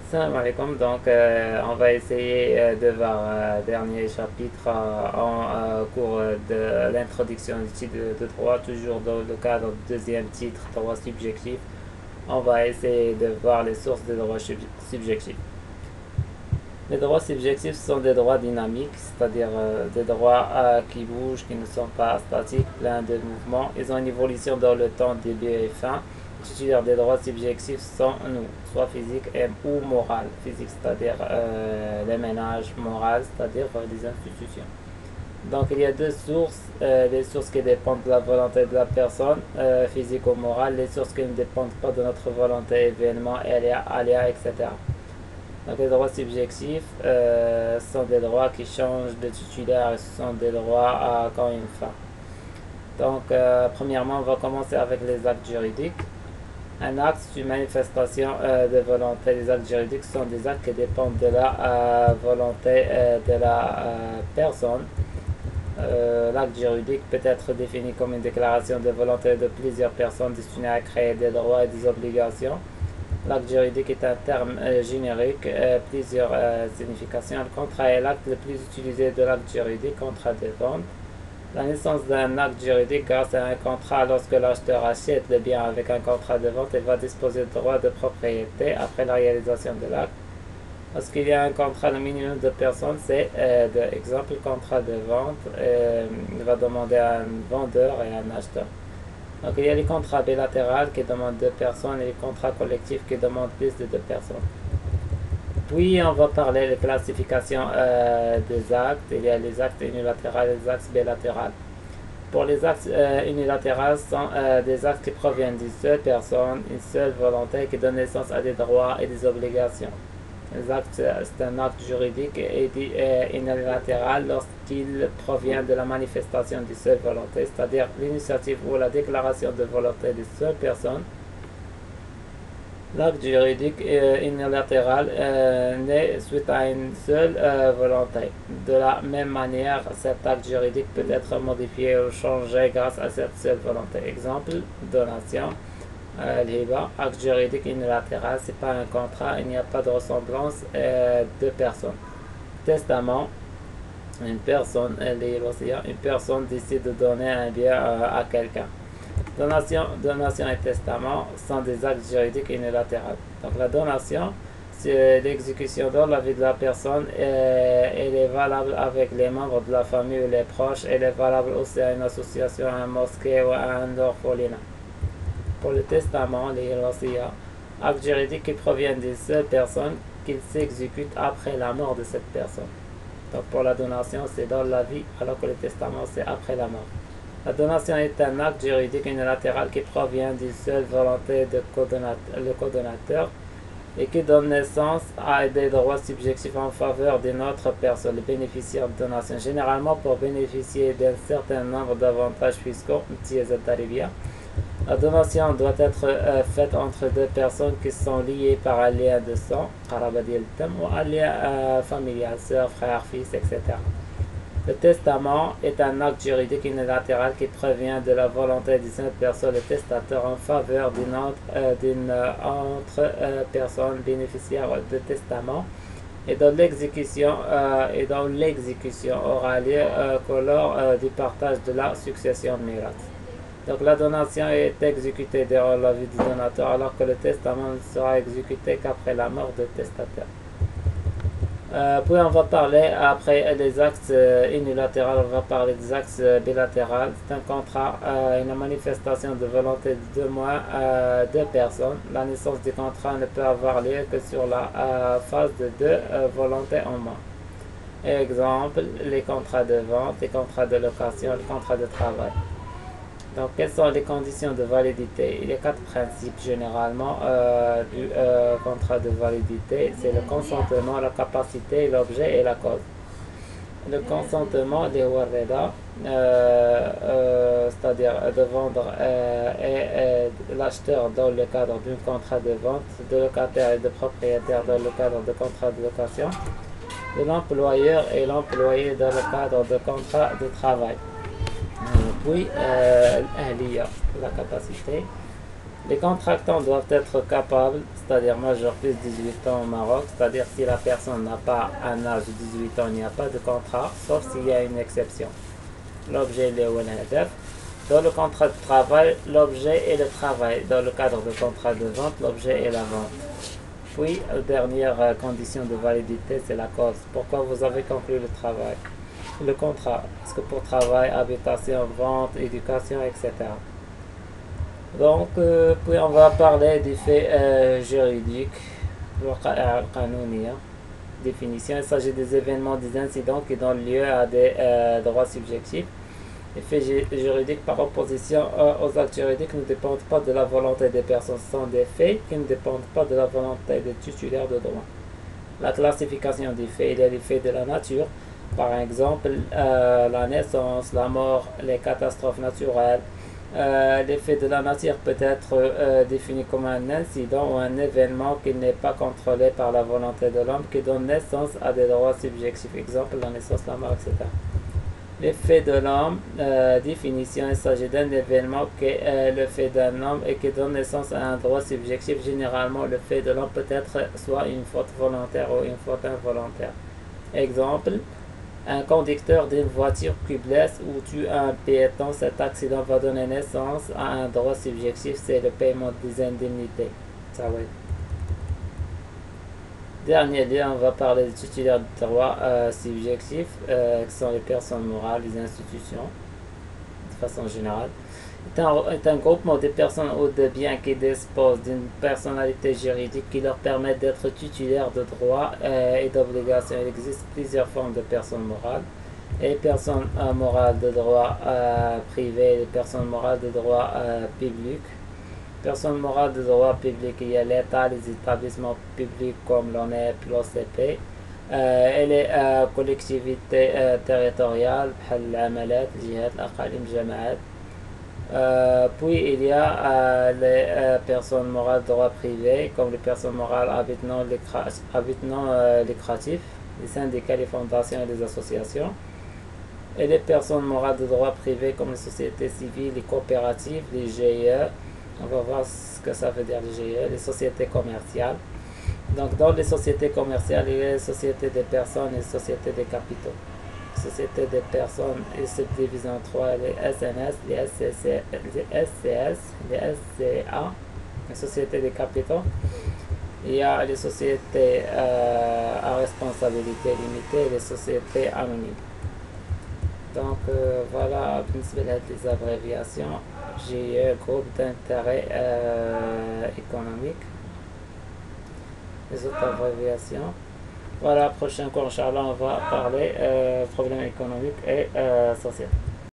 Salam alaikum. Donc, on va essayer de voir dernier chapitre en cours de l'introduction du titre de droit, toujours dans le cadre du deuxième titre, droit subjectif. On va essayer de voir les sources des droits subjectifs. Les droits subjectifs sont des droits dynamiques, c'est-à-dire des droits qui bougent, qui ne sont pas statiques, pleins de mouvements. Ils ont une évolution dans le temps, début et fin. Les titulaires des droits subjectifs sont nous, soit physiques ou morales. Physique, c'est-à-dire les ménages, morales, c'est-à-dire les institutions. Donc il y a deux sources, les sources qui dépendent de la volonté de la personne, physique ou morale, les sources qui ne dépendent pas de notre volonté, événements, aléas, etc. Donc les droits subjectifs sont des droits qui changent de titulaire et ce sont des droits quand une fin. Donc premièrement, on va commencer avec les actes juridiques. Un acte, c'est une manifestation de volonté. Les actes juridiques sont des actes qui dépendent de la volonté de la personne. L'acte juridique peut être défini comme une déclaration de volonté de plusieurs personnes destinée à créer des droits et des obligations. L'acte juridique est un terme générique, plusieurs significations. Le contrat est l'acte le plus utilisé de l'acte juridique, contrat de vente. La naissance d'un acte juridique grâce à un contrat, lorsque l'acheteur achète le bien avec un contrat de vente, il va disposer de droits de propriété après la réalisation de l'acte. Lorsqu'il y a un contrat, le minimum de personnes, c'est exemple contrat de vente. Il va demander à un vendeur et à un acheteur. Donc il y a les contrats bilatéraux qui demandent 2 personnes et les contrats collectifs qui demandent plus de 2 personnes. Puis on va parler de classification des actes. Il y a les actes unilatéraux et les actes bilatéraux. Pour les actes unilatéraux, ce sont des actes qui proviennent d'une seule personne, une seule volonté qui donne naissance à des droits et des obligations. C'est un acte juridique et dit unilatéral lorsqu'il provient de la manifestation d'une seule volonté, c'est-à-dire l'initiative ou la déclaration de volonté d'une seule personne. L'acte juridique unilatéral naît suite à une seule volonté. De la même manière, cet acte juridique peut être modifié ou changé grâce à cette seule volonté. Exemple, donation. L'hiba, acte juridique unilatéral, c'est pas un contrat, il n'y a pas de ressemblance de personnes. Testament, une personne décide de donner un bien à quelqu'un. Donation et testament sont des actes juridiques unilatéraux. Donc la donation, c'est l'exécution dans la vie de la personne, elle est valable avec les membres de la famille ou les proches, elle est valable aussi à une association, à un mosquée ou à un orphelinat. Pour le testament, les wasiya, acte juridique qui provient d'une seule personne, qu'il s'exécute après la mort de cette personne. Donc pour la donation, c'est dans la vie, alors que le testament, c'est après la mort. La donation est un acte juridique unilatéral qui provient d'une seule volonté de le codonateur et qui donne naissance à des droits subjectifs en faveur d'une autre personne, le bénéficiaire de donation. Généralement, pour bénéficier d'un certain nombre d'avantages fiscaux, la donation doit être faite entre deux personnes qui sont liées par un lien de sang, ou un lien familial, sœur, frère, fils, etc. Le testament est un acte juridique unilatéral qui provient de la volonté d'une seule personne, le testateur, en faveur d'une autre personne bénéficiaire de testament et dont l'exécution aura lieu lors du partage de la succession de miracle. Donc la donation est exécutée durant la vie du donateur alors que le testament ne sera exécuté qu'après la mort du testateur. Puis on va parler après des actes unilatéraux, on va parler des actes bilatéraux. C'est un contrat, une manifestation de volonté de deux personnes. La naissance du contrat ne peut avoir lieu que sur la phase de deux volontés en moins. Exemple, les contrats de vente, les contrats de location, les contrats de travail. Donc, quelles sont les conditions de validité? Il y a 4 principes généralement du contrat de validité. C'est le consentement, la capacité, l'objet et la cause. Le consentement, les warreda, c'est-à-dire de vendre et l'acheteur dans le cadre d'un contrat de vente, de locataire et de propriétaire dans le cadre de contrat de location, de l'employeur et l'employé dans le cadre de contrat de travail. Puis, la capacité. Les contractants doivent être capables, c'est-à-dire majeur plus 18 ans au Maroc, c'est-à-dire si la personne n'a pas un âge de 18 ans, il n'y a pas de contrat, sauf s'il y a une exception. L'objet est le hadaf. Dans le contrat de travail, l'objet est le travail. Dans le cadre de contrat de vente, l'objet est la vente. Puis, dernière condition de validité, c'est la cause. Pourquoi vous avez conclu le travail? Le contrat. Est-ce que pour travail, habitation, vente, éducation, etc. Donc, puis on va parler des faits juridiques. Définition. Il s'agit des événements, des incidents qui donnent lieu à des droits subjectifs. Les faits juridiques par opposition aux actes juridiques ne dépendent pas de la volonté des personnes, ce sont des faits qui ne dépendent pas de la volonté des titulaires de droit. La classification des faits, il y a les faits de la nature, par exemple la naissance, la mort, les catastrophes naturelles. Les faits de la nature peut être défini comme un incident ou un événement qui n'est pas contrôlé par la volonté de l'homme qui donne naissance à des droits subjectifs, exemple la naissance, la mort, etc. Les faits de l'homme, définition, il s'agit d'un événement qui est le fait d'un homme et qui donne naissance à un droit subjectif. Généralement, le fait de l'homme peut être soit une faute volontaire ou une faute involontaire. Exemple, un conducteur d'une voiture qui blesse ou tue un piéton, cet accident va donner naissance à un droit subjectif, c'est le paiement des indemnités. Ça va être. Dernier lien, on va parler des titulaires de droits subjectifs, qui sont les personnes morales, les institutions, de façon générale. Est un groupement de personnes ou de biens qui disposent d'une personnalité juridique qui leur permet d'être titulaires de droits et d'obligations. Il existe plusieurs formes de personnes morales. Les personnes morales de droit privé, les personnes morales de droit public. Personnes morales de droit public, il y a l'État, les établissements publics comme l'ONEP, l'OCP, et les collectivités territoriales, العملات, الجهات, الأقاليم, الجماعات. Puis il y a les personnes morales de droit privé, comme les personnes morales à but non lucratif, les syndicats, les fondations et les associations. Et les personnes morales de droit privé, comme les sociétés civiles, les coopératives, les GIE. On va voir ce que ça veut dire les GIE, les sociétés commerciales. Donc dans les sociétés commerciales, il y a les sociétés des personnes et les sociétés des capitaux. Les sociétés des personnes, ils se divisent en trois, les SNS, les SCS, les SCA, les sociétés des capitaux. Il y a les sociétés à responsabilité limitée et les sociétés anonymes. Donc voilà, les abréviations. GIE, groupe d'intérêt économique. Les autres abréviations. Voilà, prochain cours, Inch'Allah, on va parler problèmes économiques et sociétés.